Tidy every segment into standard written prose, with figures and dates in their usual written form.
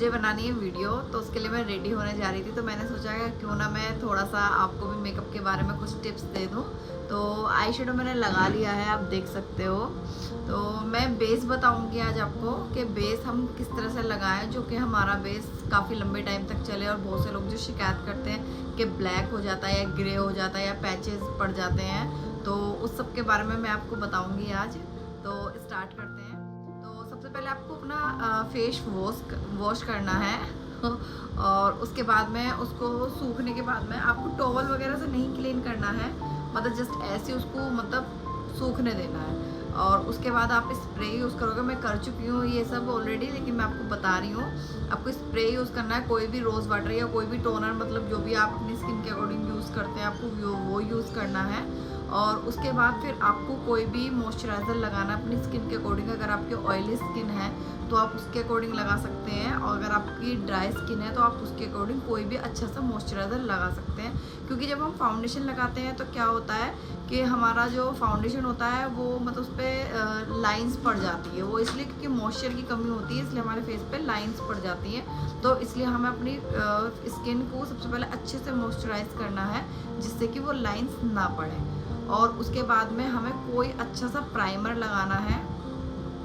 मुझे बनानी है वीडियो, तो उसके लिए मैं रेडी होने जा रही थी। तो मैंने सोचा कि क्यों ना मैं थोड़ा सा आपको भी मेकअप के बारे में कुछ टिप्स दे दूं। तो आई शेडो मैंने लगा लिया है, आप देख सकते हो। तो मैं बेस बताऊंगी आज आपको कि बेस हम किस तरह से लगाएं जो कि हमारा बेस काफ़ी लंबे टाइम तक चले। और बहुत से लोग जो शिकायत करते हैं कि ब्लैक हो जाता है या ग्रे हो जाता है या पैचेस पड़ जाते हैं, तो उस सब के बारे में मैं आपको बताऊंगी आज। तो स्टार्ट करते हैं। तो सबसे पहले आपको अपना फेस वॉश करना है और उसके बाद में उसको सूखने के बाद में आपको टॉवल वगैरह से नहीं क्लीन करना है, मतलब जस्ट ऐसे उसको मतलब सूखने देना है। और उसके बाद आप स्प्रे यूज़ करोगे। मैं कर चुकी हूँ ये सब ऑलरेडी, लेकिन मैं आपको बता रही हूँ। आपको स्प्रे यूज़ करना है, कोई भी रोज़ वाटर या कोई भी टोनर, मतलब जो भी आप अपनी स्किन के अकॉर्डिंग यूज़ करते हैं आपको वो यूज़ करना है। और उसके बाद फिर आपको कोई भी मॉइस्चराइज़र लगाना है अपनी स्किन के अकॉर्डिंग। अगर आपकी ऑयली स्किन है तो आप उसके अकॉर्डिंग लगा सकते हैं, और अगर आपकी ड्राई स्किन है तो आप उसके अकॉर्डिंग कोई भी अच्छा सा मॉइस्चराइज़र लगा सकते हैं। क्योंकि जब हम फाउंडेशन लगाते हैं तो क्या होता है कि हमारा जो फाउंडेशन होता है वो मतलब उस पर लाइंस पड़ जाती है। वो इसलिए क्योंकि मॉइस्चर की कमी होती है, इसलिए हमारे फेस पे लाइंस पड़ जाती हैं। तो इसलिए हमें अपनी स्किन को सबसे पहले अच्छे से मॉइस्चराइज करना है, जिससे कि वो लाइंस ना पड़े। और उसके बाद में हमें कोई अच्छा सा प्राइमर लगाना है।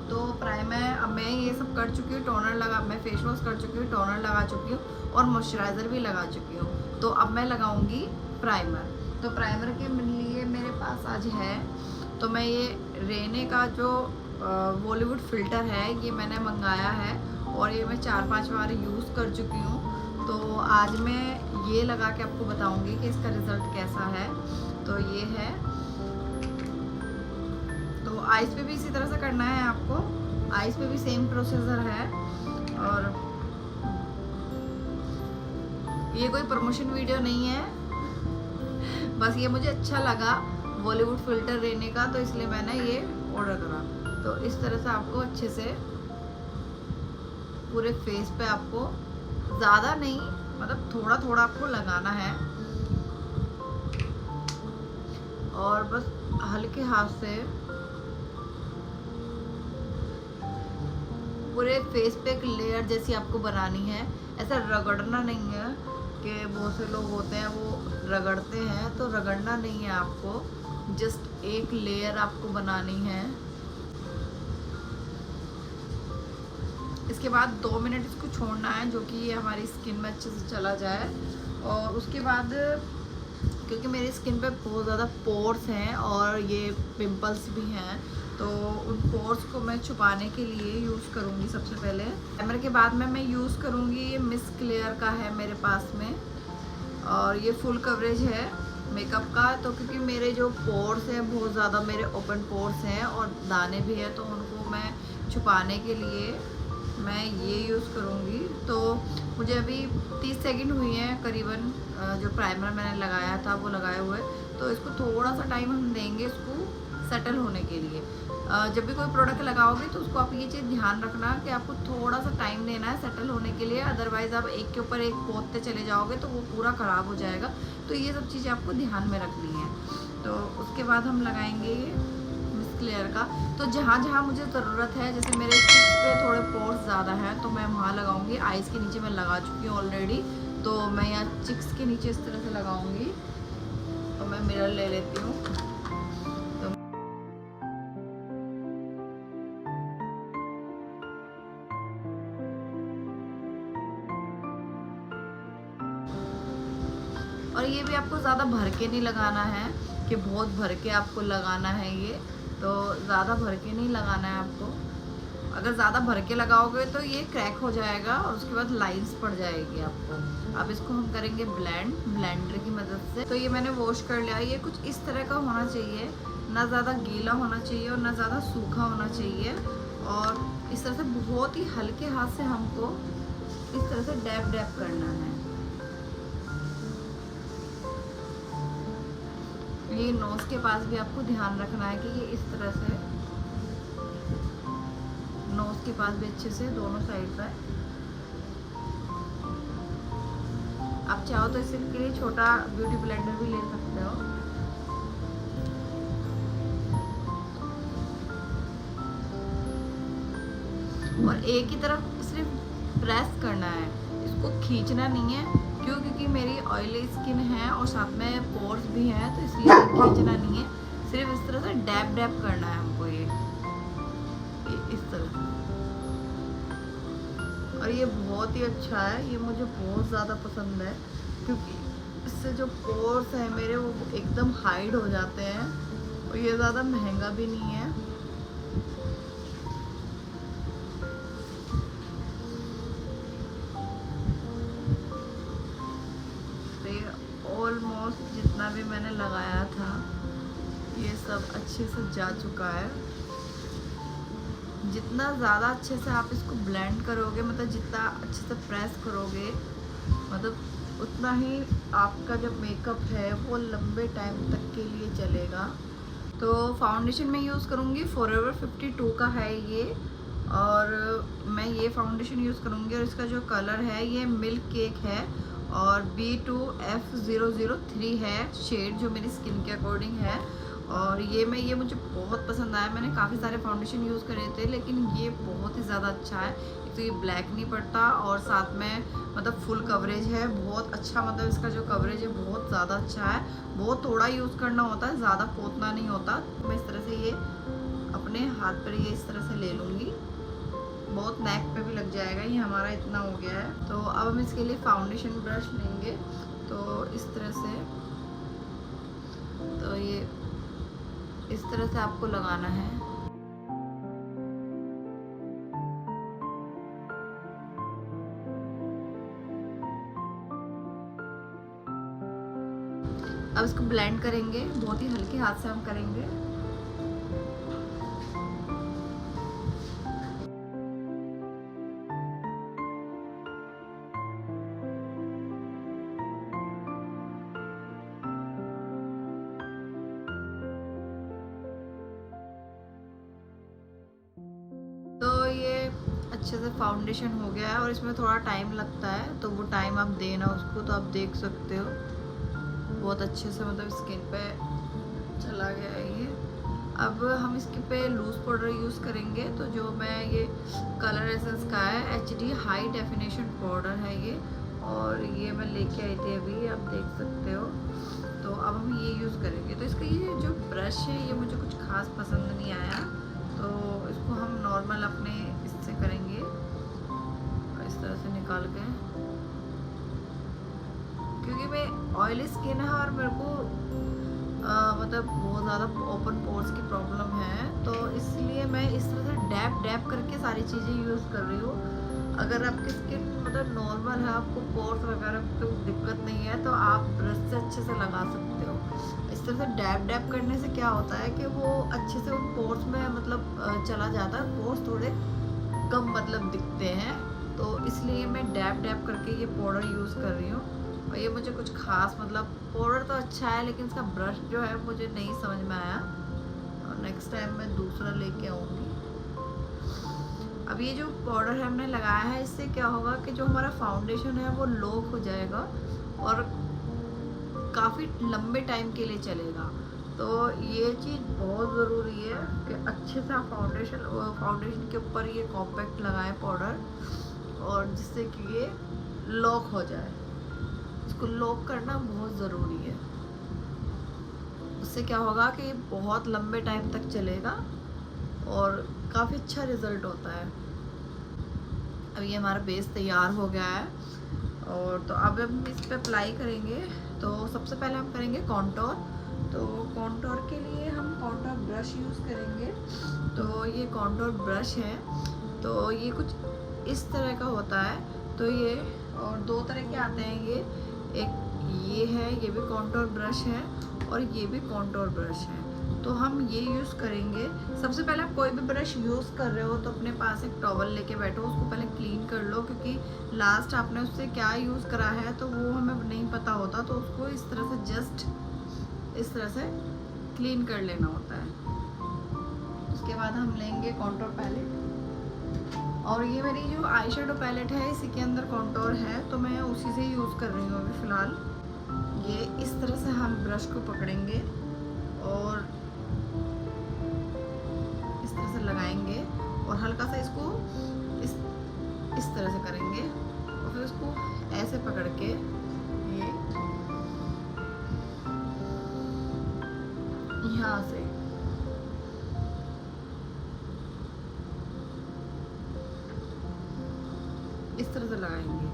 तो प्राइमर अब मैं ये सब कर चुकी हूँ, टोनर लगा, मैं फेस वॉश कर चुकी हूँ, टोनर लगा चुकी हूँ और मॉइस्चराइज़र भी लगा चुकी हूँ। तो अब मैं लगाऊंगी प्राइमर। तो प्राइमर के लिए मेरे पास आज है, तो मैं ये रेने का जो बॉलीवुड फ़िल्टर है ये मैंने मंगाया है, और ये मैं 4-5 बार यूज़ कर चुकी हूँ। तो आज मैं ये लगा के आपको बताऊँगी कि इसका रिज़ल्ट कैसा है। तो ये है। तो आइज़ पे भी इसी तरह से करना है आपको, आइज़ पे भी सेम प्रोसीजर है। और ये कोई प्रमोशन वीडियो नहीं है, बस ये मुझे अच्छा लगा बॉलीवुड फ़िल्टर लेने का, तो इसलिए मैंने ये ऑर्डर करा। तो इस तरह से आपको अच्छे से पूरे फेस पे, आपको ज़्यादा नहीं मतलब थोड़ा थोड़ा आपको लगाना है, और बस हल्के हाथ से पूरे फेस पे एक लेयर जैसी आपको बनानी है। ऐसा रगड़ना नहीं है कि बहुत से लोग होते हैं वो रगड़ते हैं, तो रगड़ना नहीं है आपको, जस्ट एक लेयर आपको बनानी है। इसके बाद 2 मिनट इसको छोड़ना है, जो कि ये हमारी स्किन में अच्छे से चला जाए। और उसके बाद क्योंकि मेरी स्किन पे बहुत ज़्यादा पोर्स हैं और ये पिंपल्स भी हैं, तो उन पोर्स को मैं छुपाने के लिए यूज़ करूँगी सबसे पहले। प्राइमर के बाद में मैं यूज़ करूँगी ये मिस क्लियर का है मेरे पास में, और ये फुल कवरेज है मेकअप का। तो क्योंकि मेरे जो पोर्स हैं बहुत ज़्यादा मेरे ओपन पोर्स हैं और दाने भी हैं, तो उनको मैं छुपाने के लिए मैं ये यूज़ करूँगी। तो मुझे अभी 30 सेकंड हुई हैं करीबन, जो प्राइमर मैंने लगाया था वो लगाए हुए। तो इसको थोड़ा सा टाइम हम देंगे इसको सेटल होने के लिए। जब भी कोई प्रोडक्ट लगाओगे तो उसको आप ये चीज़ ध्यान रखना कि आपको थोड़ा सा टाइम देना है सेटल होने के लिए, अदरवाइज़ आप एक के ऊपर एक पोतते चले जाओगे तो वो पूरा ख़राब हो जाएगा। तो ये सब चीज़ें आपको ध्यान में रखनी है। तो उसके बाद हम लगाएंगे मिस क्लियर का। तो जहाँ जहाँ मुझे ज़रूरत है, जैसे मेरे चिक्स पे थोड़े पोर्स ज़्यादा हैं तो मैं वहाँ लगाऊंगी। आइज़ के नीचे मैं लगा चुकी हूँ ऑलरेडी, तो मैं यहाँ चिक्स के नीचे इस तरह से लगाऊंगी। तो मैं मिरर ले लेती हूँ। और ये भी आपको ज़्यादा भर के नहीं लगाना है कि बहुत भर के आपको लगाना है ये, तो ज़्यादा भर के नहीं लगाना है आपको। अगर ज़्यादा भर के लगाओगे तो ये क्रैक हो जाएगा और उसके बाद लाइंस पड़ जाएगी आपको। अब इसको हम करेंगे ब्लेंडर की मदद से। तो ये मैंने वॉश कर लिया। ये कुछ इस तरह का होना चाहिए, ना ज़्यादा गीला होना चाहिए और ना ज़्यादा सूखा होना चाहिए। और इस तरह से बहुत ही हल्के हाथ से हमको इस तरह से डैप डैप करना है। ये नोज के पास भी आपको ध्यान रखना है कि ये इस तरह से नोज के पास भी अच्छे से दोनों साइड पर। आप चाहो तो इसके लिए छोटा ब्यूटी ब्लेंडर भी ले सकते हो। और एक ही तरफ सिर्फ प्रेस करना है, इसको खींचना नहीं है। क्यों? क्योंकि मेरी ऑयली स्किन है और साथ में पोर्स भी हैं, तो इसलिए खींचना नहीं है, सिर्फ इस तरह से डैब डैब करना है हमको ये इस तरह। और ये बहुत ही अच्छा है, ये मुझे बहुत ज़्यादा पसंद है क्योंकि इससे जो पोर्स है मेरे वो एकदम हाइड हो जाते हैं और ये ज़्यादा महंगा भी नहीं है। तो ये ऑलमोस्ट जितना भी मैंने लगाया था ये सब अच्छे से जा चुका है। जितना ज़्यादा अच्छे से आप इसको ब्लेंड करोगे, मतलब जितना अच्छे से प्रेस करोगे, मतलब उतना ही आपका जो मेकअप है वो लंबे टाइम तक के लिए चलेगा। तो फाउंडेशन मैं यूज़ करूँगी फॉरएवर 52 का है ये, और मैं ये फाउंडेशन यूज़ करूँगी और इसका जो कलर है ये मिल्क केक है और B2F003 है शेड, जो मेरी स्किन के अकॉर्डिंग है। और ये मुझे बहुत पसंद आया। मैंने काफ़ी सारे फाउंडेशन यूज़ करे थे लेकिन ये बहुत ही ज़्यादा अच्छा है। एक तो ये ब्लैक नहीं पड़ता और साथ में मतलब फुल कवरेज है, बहुत अच्छा, मतलब इसका जो कवरेज है बहुत ज़्यादा अच्छा है। बहुत थोड़ा यूज़ करना होता है, ज़्यादा पोतना नहीं होता। मैं इस तरह से ये अपने हाथ पर ये इस तरह से ले लूँगी, बहुत नेक पे भी लग जाएगा। ये हमारा इतना हो गया है। तो अब हम इसके लिए फाउंडेशन ब्रश लेंगे, तो इस तरह से, तो ये इस तरह से आपको लगाना है। अब इसको ब्लेंड करेंगे, बहुत ही हल्के हाथ से हम करेंगे। तो ये अच्छे से फाउंडेशन हो गया है और इसमें थोड़ा टाइम लगता है, तो वो टाइम आप देना उसको। तो आप देख सकते हो बहुत अच्छे से मतलब स्किन पे चला गया है ये। अब हम इसके पे लूज़ पाउडर यूज़ करेंगे। तो जो मैं ये कलर एसेंस का है HD हाई डेफिनेशन पाउडर है ये, और ये मैं लेके आई थी अभी, आप देख सकते हो। तो अब हम ये यूज़ करेंगे। तो इसका ये जो ब्रश है ये मुझे कुछ खास पसंद नहीं आया, तो इसको हम नॉर्मल अपने इससे करेंगे इस तरह से निकाल के, क्योंकि मैं ऑयली स्किन है और मेरे को मतलब बहुत ज़्यादा ओपन पोर्स की प्रॉब्लम है, तो इसलिए मैं इस तरह से डैब डैब करके सारी चीज़ें यूज़ कर रही हूँ। अगर आपकी स्किन मतलब नॉर्मल है, आपको पोर्स वगैरह तो दिक्कत नहीं है, तो आप ब्रश से अच्छे से लगा सकते हो। इस तरह से डैब डैब करने से क्या होता है कि वो अच्छे से उन पोर्स में मतलब चला जाता है, पोर्स थोड़े कम मतलब दिखते हैं। तो इसलिए मैं डैब डैब करके ये पाउडर यूज़ कर रही हूँ। और ये मुझे कुछ खास मतलब पाउडर तो अच्छा है लेकिन इसका ब्रश जो है मुझे नहीं समझ में आया, और नेक्स्ट टाइम मैं दूसरा लेके आऊँगी। अब ये जो पाउडर है हमने लगाया है, इससे क्या होगा कि जो हमारा फाउंडेशन है वो लॉक हो जाएगा और काफ़ी लंबे टाइम के लिए चलेगा। तो ये चीज़ बहुत ज़रूरी है कि अच्छे से आप फाउंडेशन के ऊपर ये कॉम्पैक्ट लगाएं पाउडर, और जिससे कि ये लॉक हो जाए। इसको लॉक करना बहुत ज़रूरी है, उससे क्या होगा कि बहुत लंबे टाइम तक चलेगा और काफ़ी अच्छा रिज़ल्ट होता है। अब ये हमारा बेस तैयार हो गया है, और तो अब हम इस पे अप्लाई करेंगे। तो सबसे पहले हम करेंगे कॉन्टोर। तो कॉन्टोर के लिए हम कॉन्टोर ब्रश यूज़ करेंगे। तो ये कॉन्टोर ब्रश है, तो ये कुछ इस तरह का होता है। तो ये और दो तरह के आते हैं, एक ये है, ये भी कॉन्टोर ब्रश है, और ये भी कॉन्टोर ब्रश है। तो हम ये यूज़ करेंगे। सबसे पहले आप कोई भी ब्रश यूज़ कर रहे हो तो अपने पास एक टॉवल लेके बैठो, उसको पहले क्लीन कर लो, क्योंकि लास्ट आपने उससे क्या यूज़ करा है तो वो हमें नहीं पता होता। तो उसको इस तरह से जस्ट इस तरह से क्लीन कर लेना होता है। उसके बाद हम लेंगे कॉन्टोर पैलेट, और ये मेरी जो आई शेडो पैलेट है इसी के अंदर कॉन्टोर है, तो मैं उसी से यूज़ कर रही हूँ अभी फ़िलहाल। ये इस तरह से हम ब्रश को पकड़ेंगे और इस तरह से लगाएंगे और हल्का सा इसको इस तरह से करेंगे और फिर उसको ऐसे पकड़ के ये यहाँ से इस तरह से लगाएंगे।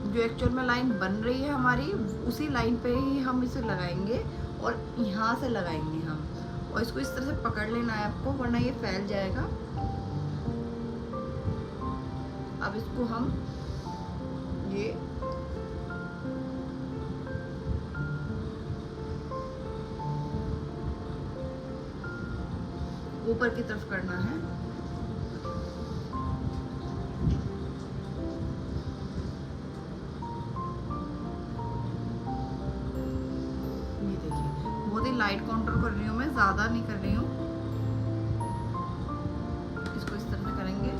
जो एक्चुअल में लाइन बन रही है हमारी, उसी लाइन पे ही हम इसे लगाएंगे और यहाँ से लगाएंगे हम, और इसको इस तरह से पकड़ लेना है आपको, वरना ये फैल जाएगा। अब इसको हम ये ऊपर की तरफ करना है। ये देखिए बहुत ही लाइट कंट्रोल कर रही हूँ मैं, ज्यादा नहीं कर रही हूँ। इसको इस तरह से करेंगे।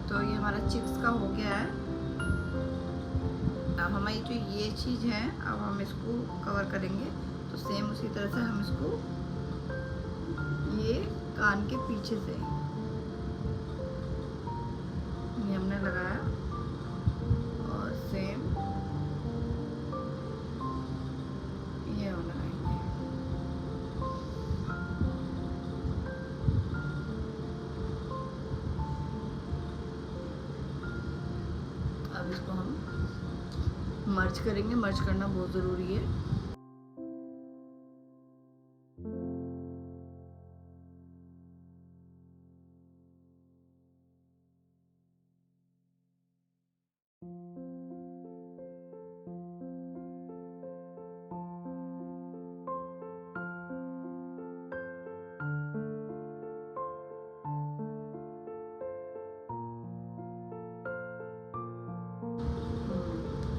तो ये हमारा चिप्स का हो गया है। अब हमारी जो ये चीज़ है, अब हम इसको कवर करेंगे। तो सेम उसी तरह से हम इसको ये कान के पीछे से ये हमने लगाया और सेम ये हम लगाएंगे। अब इसको हम मर्ज करेंगे। मर्ज करना बहुत ज़रूरी है।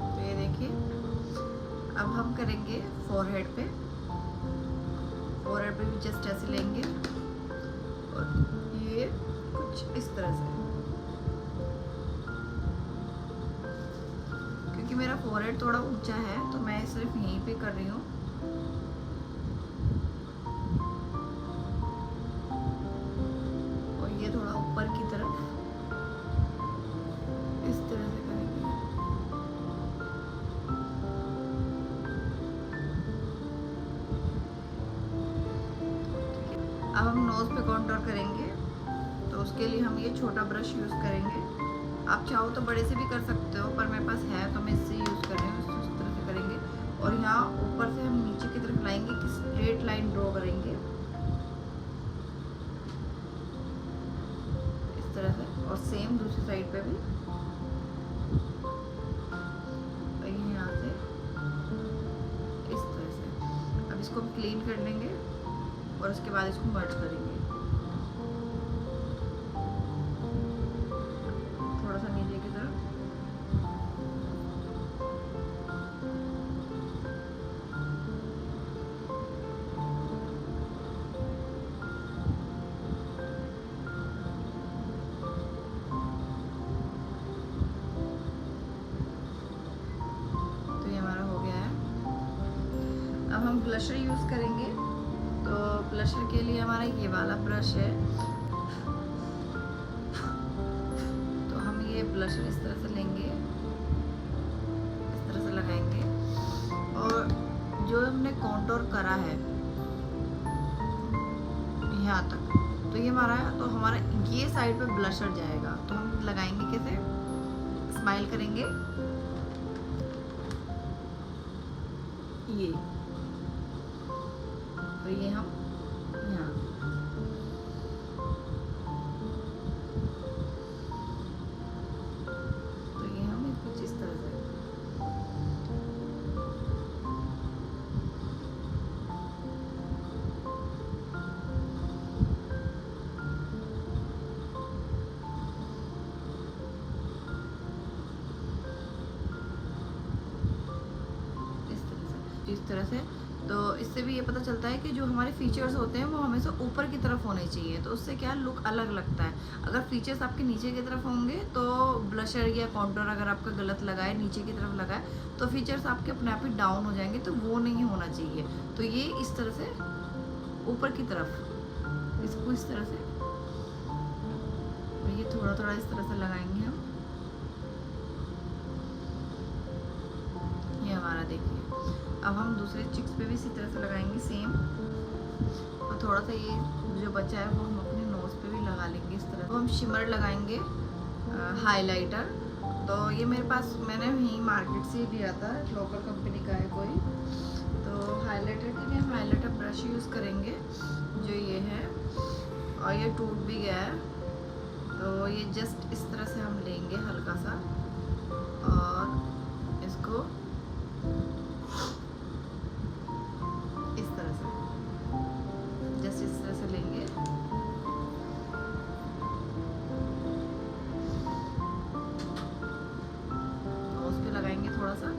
तो ये देखिए, अब हम करेंगे फोरहेड पे। फोरहेड पे भी जस्ट ऐसे लेंगे और ये कुछ इस तरह से, क्योंकि मेरा फोरहेड थोड़ा ऊंचा है तो मैं सिर्फ यहीं पे कर रही हूँ। और ये थोड़ा ऊपर की तरफ इस तरह से करेंगे। अब हम नोज पे कॉन्टोर करेंगे, तो उसके लिए हम ये छोटा ब्रश यूज़ करेंगे। आप चाहो तो बड़े से भी कर सकते हो, पर मेरे पास है तो मैं इससे यूज़ कर रही हूँ। इस तरह से करेंगे और यहाँ ऊपर से हम नीचे की तरफ लाएंगे कि स्ट्रेट लाइन ड्रॉ करेंगे इस तरह से, और सेम दूसरी साइड पे भी यहाँ से इस तरह से। अब इसको हम क्लीन कर लेंगे और उसके बाद इसको मर्ज करेंगे। थोड़ा सा नीचे की तरफ। तो ये हमारा हो गया है। अब हम ब्लशर यूज़ करेंगे। तो ब्लशर के लिए हमारा ये वाला ब्रश है। तो हम ये ब्लशर इस तरह से लेंगे, इस तरह से लगाएंगे और जो हमने कॉन्टोर करा है यहाँ तक, तो ये हमारा है। तो हमारा ये साइड पे ब्लशर जाएगा। तो हम लगाएंगे कैसे, स्माइल करेंगे ये, तो ये हम यहाँ तो ये हम कुछ इस तरह से इस तरह से तो इससे भी ये पता चलता है कि जो हमारे फीचर्स होते हैं वो हमेशा ऊपर की तरफ होने चाहिए, तो उससे क्या लुक अलग लगता है। अगर फीचर्स आपके नीचे की तरफ होंगे तो ब्लशर या कॉन्टोर अगर आपका गलत लगा है, नीचे की तरफ लगा है, तो फीचर्स आपके अपने आप ही डाउन हो जाएंगे, तो वो नहीं होना चाहिए। तो ये इस तरह से ऊपर की तरफ, इसको इस तरह से, ये थोड़ा थोड़ा इस तरह से लगाएंगे हम। ये हमारा देखिए, अब हम दूसरे चिक्स पे भी इसी तरह से लगाएंगे सेम, और थोड़ा सा ये जो बचा है वो हम अपने नोज़ पे भी लगा लेंगे इस तरह। तो हम शिमर लगाएंगे, हाइलाइटर। तो ये मेरे पास मैंने यहीं मार्केट से ही लिया था, लोकल कंपनी का है कोई। तो हाइलाइटर के लिए हम हाइलाइटर ब्रश यूज़ करेंगे जो ये है, और ये टूट भी गया है। तो ये जस्ट इस तरह से हम लेंगे हल्का सा, और इसको इस तरह से, जस्ट इस तरह से लेंगे। नोज पे लगाएंगे थोड़ा सा,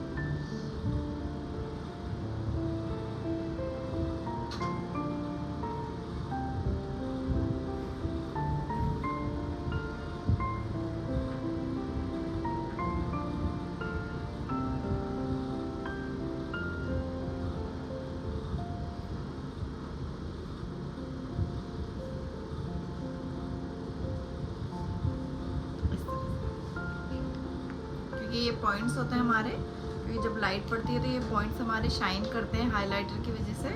ये पॉइंट्स होते हैं हमारे, क्योंकि जब लाइट पड़ती है तो ये पॉइंट्स हमारे शाइन करते हैं हाइलाइटर की वजह से।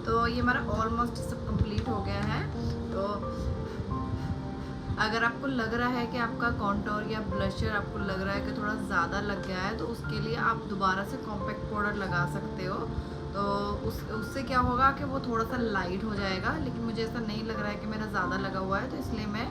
तो ये हमारा ऑलमोस्ट सब कंप्लीट हो गया है। तो अगर आपको लग रहा है कि आपका कॉन्टोर या ब्लशर आपको लग रहा है कि थोड़ा ज़्यादा लग गया है, तो उसके लिए आप दोबारा से कॉम्पैक्ट पाउडर लगा सकते हो। तो उससे क्या होगा कि वो थोड़ा सा लाइट हो जाएगा, लेकिन मुझे ऐसा नहीं लग रहा है कि मेरा ज़्यादा लगा हुआ है, तो इसलिए मैं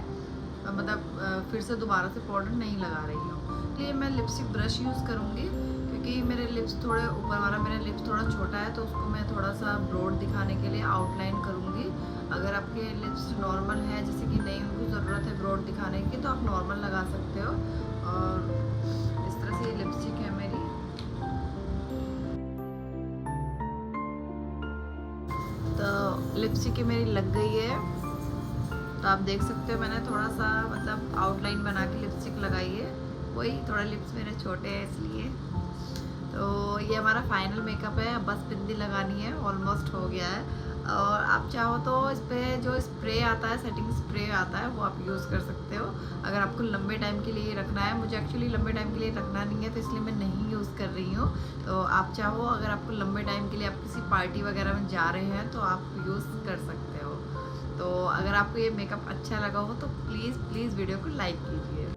मतलब फिर से दोबारा से पाउडर नहीं लगा रही हूँ। इसलिए मैं लिपस्टिक ब्रश यूज़ करूँगी, क्योंकि मेरे लिप्स थोड़े ऊपर वाला मेरा लिप्स थोड़ा छोटा है, तो उसको मैं थोड़ा सा ब्रॉड दिखाने के लिए आउटलाइन करूँगी। अगर आपके लिप्स नॉर्मल है, जैसे कि नहीं उनको ज़रूरत है ब्रॉड दिखाने की, तो आप नॉर्मल लगा सकते हो। और इस तरह से ये लिपस्टिक है मेरी। तो लिपस्टिक मेरी लग गई है, तो आप देख सकते हो मैंने थोड़ा सा मतलब आउटलाइन बना के लिपस्टिक लगाई है, वही थोड़ा लिप्स मेरे छोटे हैं इसलिए। तो ये हमारा फाइनल मेकअप है, अब बस बिंदी लगानी है, ऑलमोस्ट हो गया है। और आप चाहो तो इस पर जो स्प्रे आता है, सेटिंग स्प्रे आता है, वो आप यूज़ कर सकते हो अगर आपको लंबे टाइम के लिए रखना है। मुझे एक्चुअली लंबे टाइम के लिए रखना नहीं है, तो इसलिए मैं नहीं यूज़ कर रही हूँ। तो आप चाहो, अगर आपको लंबे टाइम के लिए आप किसी पार्टी वगैरह में जा रहे हैं, तो आप यूज़ कर सकते हो। तो अगर आपको ये मेकअप अच्छा लगा हो तो प्लीज़ वीडियो को लाइक कीजिए।